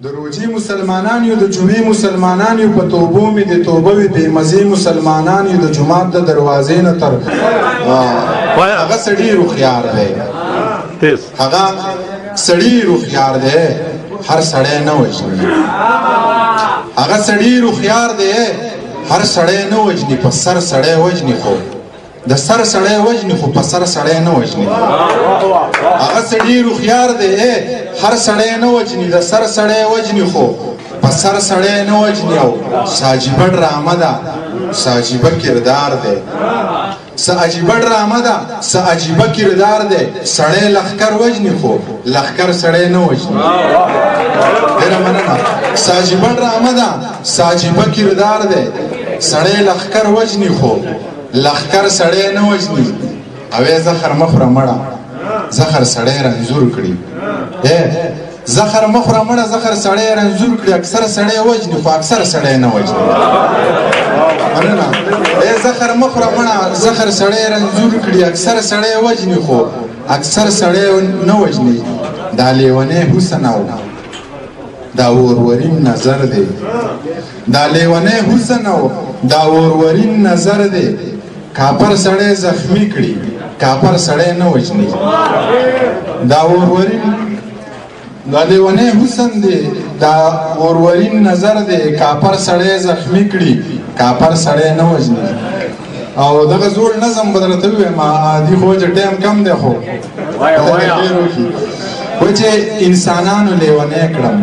د روجي مسلمانان یو د جمعې مسلمانان یو په توبو مې د توبه وي بې مزې مسلمانان یو د جومات د دروازې نه تر هغه سړي روخیار دی هغه سړي روخیار دی هر سړی نه وژني هغه سړي روخیار دی هر سړی نه وژني په سر سړی وژني خو د سر سړی وژني خو په سر سړی نه وژني هغه سړي روخیار دی هر سړی نه وژني د سر سړی وژني خو په سر سړی نه وژني او څه عجیبه ډرامه ده څه عجیبه کردار دی څه عجیبه ډرامه ده څه عجیبه کردار دی سړی لښکر وژني خو لښکر سړی نه وژني ډېره مننه څه عجیبه ډرامه ده څه عجیبه کردار دی سړی لښکر وژني خو لښکر سړی نه وژني اوې زخر مه خوره مړه زخر سړی رنځور کړي زخر مه خوره مړه زخر سړی رنځور کړي اکثر سړی وژني خو اکثر سړی نه وژني مننه زخر مه خوره مړه زخر سړی رنځور کړي اکثر سړی وژني خو اکثر سړی نه وژني دا لیونی حسن او دا ورورین نظر دی دا لیونی حسن او دا ورورین نظر دی کاپر سړی زخمی کړي کاپر سړی نه وژني دا ورورین دا لیونی حسن دی دا ورورین نظر دی کاپر سړی زخمی کړي کاپر سړی نه وژني او دغه زوړ نظم به درته ووایم عادي خو چې ټایم کم دی خو و چې انسانانو لیونی کړم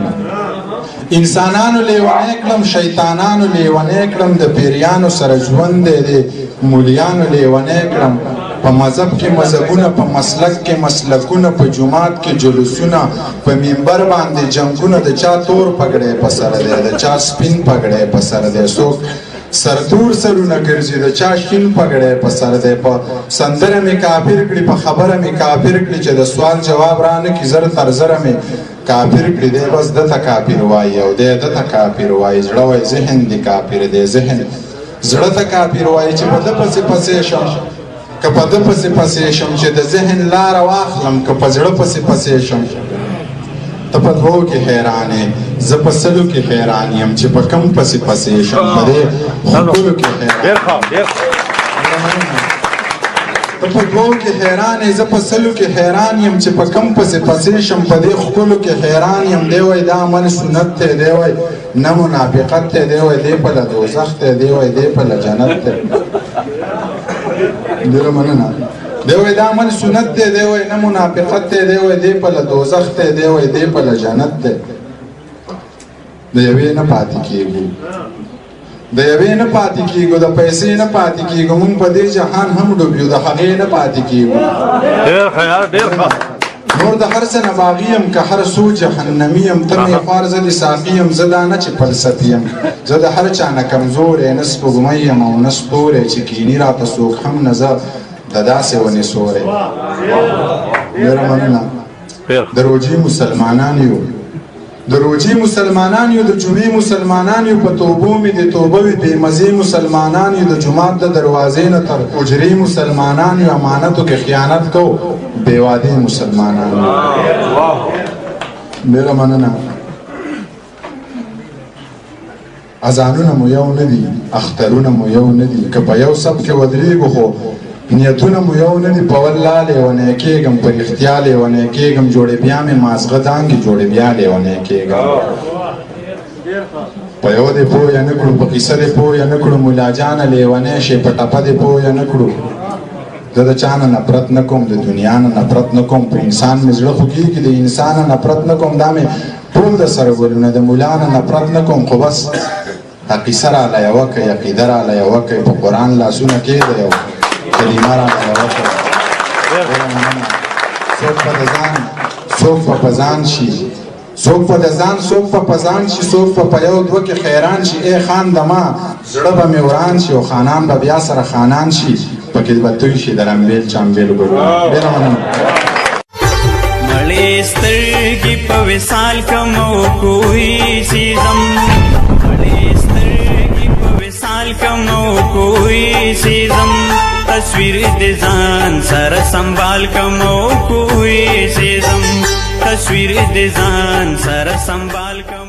انسانانو لیونی کړم شیطانانو لیونی کړم د پیریانو سره ژوند دی د مولیانو لیونی کړم په مذهب کې مذهبونه په مسلک کې مسلکونه په جومات کې جلوسونه په منبر باندې جنګونه د چا تور پګړی په سر دی د چا سپین پګړی په سر دی څوک سرتور سرونه ګرځي د چا شین پګړی په سر دی په سندره مې کافر کړي په خبره مې کافر کړي چې د سوال جواب رانه کړي زر تر زره مې کافر کړي دی بس دته کافر وایي او دی دته کافر وایي زړه وایي ذهن دی کافر دی ذهن زړه ته کافر وایي چې په ده پسې پسې شم که په ده پسې پسې شم چې د ذهن لاره واخلم که په زړه پسې پسې شم ته په دوو کې حیران یې زه په سلو کې حیران یم چې په کم پسې پسې شم په دې ښکلو کې حیران ته په دوو کې حیران یې زه په سلو کې حیران یم چې په کم پسې پسې شم په دې ښکلو کې حیران یم دی وایي دا عمل سنت دی دی وایي نه منافقت دی دی وایي دی پله دوزخ دی دی وایي دی پله جنت دی ډېره مننه دی وایي دا عمل سنت دی دی وایي نه منافقت دی دی وایي دی پله دوزخ دی دی وایي دی پله جنت دی د یوې نه پاتې کېږو د یوې نه پاتې کېږو د پیسې نه پاتې کېږو مونږ په دې جهان هم ډوب یو د هغې نه پاتې کېږو نور د هر څه نه باغي یم که هر څو جهنمي یم ته مې خوار زه د ساقي یم زه دا نه چې فلسفي یم زه د هر چا نه کمزوری نه سپوږمۍ یم او نه ستوری چې کیني راته څوک هم نه زه د داسې ونې سوری ډېره مننه د روجي مسلمانان یو د روجي مسلمانان یو د جمعې مسلمانان یو په توبو مې د توبه وي بې مزې مسلمانان یو د جومات د دروازې نه تر حجرې مسلمانان یو امانتو کې خیانت کو بې وادې مسلمانان ډېره مننه اذانونه مو یو نه دي اخترونه مو یو نه دي که په یو صف کې ودرېږو خو نیتونه مو یو نه دي په والله لیونی کېږم په رښتیا لیونی کېږم جوړې بیا مې مازغه دانګې جوړې بیا لیونی کېږم په یو دې پویه نه کړو په کیسه دې پویه نه کړو ملا جانه لیونی شې په ټپه دې پویه نه کړو زه د چا نه نفرت نه کوم د دنیا نه نفرت نه کوم په انسان مې زړه خوږېږي د انسان نه نفرت نه کوم دا مې ټول د سره ګلونه د ملا نه نفرت نه کوم خو بس قیصه راله یوه کوي عقیده راله یوه کوي په قرآن لاسونه کېږده یو کلمه راله یوه کوي څوک به د ځان څوک به په ځان شي څوک به د ځان څوک به په ځان شي څوک به په یو دوه کې خیران شي ای خان دما زړه به مې وران شي او خانان به بیا سره خانان شي پکې به توی شي د رمبېل چامبېل ګلونه ډېره مننه مړې سترګې په وصال کمو کوی سیزم مړې سترګې په وصال کمو کوی سیزم تصویر د ځان سره سنبال کمو کوی سیزم تصویر د ځان سره سنبال کم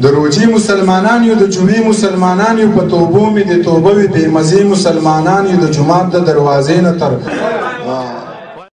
د روجي مسلمانان یو د جمعې مسلمانان یو په توبو مې د توبه وي بې مزې مسلمانان یو د جومات د دروازې نه تر